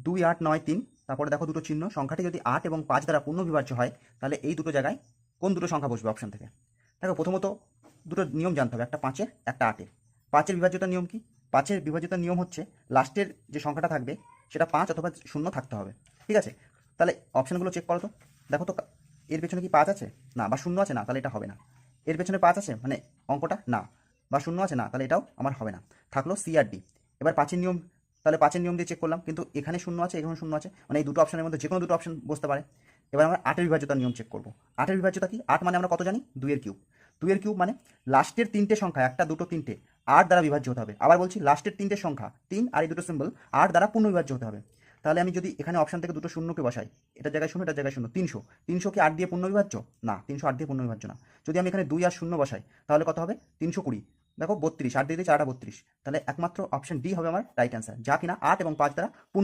2 8 9 3, তারপরে দেখো দুটো চিহ্ন, সংখ্যাটি যদি 8 এবং 5 দ্বারা পূর্ণ বিভাজ্য হয় তাহলে এই দুটো জায়গায় কোন দুটো সংখ্যা বসবে অপশন থেকে। দেখো প্রথমত দুটো নিয়ম জানতে হবে, একটা 5-এর একটা 8-এর। 5-এর বিভাজ্যতার নিয়ম কি? 5-এর বিভাজ্যতার নিয়ম হচ্ছে লাস্টের যে সংখ্যাটা থাকবে সেটা 5 অথবা 0 থাকতে হবে। ঠিক আছে, তাহলে অপশনগুলো চেক করো তো। দেখো তো এর পেছনে কি 5 আছে? না। বা 0 আছে? না, তাহলে এটা হবে না। এর পেছনে 5 আছে মানে অঙ্কটা না, বা 0 আছে? না, তাহলে এটাও আমার হবে না। থাকলো সি আর ডি। এবার 5-এর নিয়ম, তাহলে 5-এর নিয়ম দিয়ে চেক করলাম, কিন্তু এখানে 0 আছে, এখানে 0 আছে, মানে এই দুটো অপশনের মধ্যে যে কোনো দুটো অপশন বসতে পারে। এবার আমরা 8-এর বিভাজ্যতার নিয়ম চেক করবো। 8-এর বিভাজ্যতা কি? 8 মানে আমরা কত জানি? 2-এর কিউব। 2-এর কিউব মানে লাস্টের তিনটে সংখ্যা, একটা দুটো তিনটে, 8 দ্বারা বিভাজ্য হতে হবে। আবার বলছি, লাস্টের তিনটে সংখ্যা 3 আর এই দুটো সিম্বল 8 দ্বারা পূর্ণ বিভাজ্য হতে হবে। তাহলে আমি যদি এখানে অপশন থেকে দুটো শূন্যকে বসাই, এটার জায়গায় 0, এটার জায়গায় 0, 300। 300 কি 8 দিয়ে পূর্ণ বিভাজ্য? না, 300 8 দিয়ে পূর্ণ বিভাজ্য না। যদি আমি এখানে 2 আর 0 বসাই তাহলে কত হবে? 320। দেখো 32, 8 দিয়ে 4টা 32। তাহলে একমাত্র অপশন ডি হবে আমার রাইট অ্যান্সার, যা কিনা 8 এবং 5 দ্বারা পূর্ণ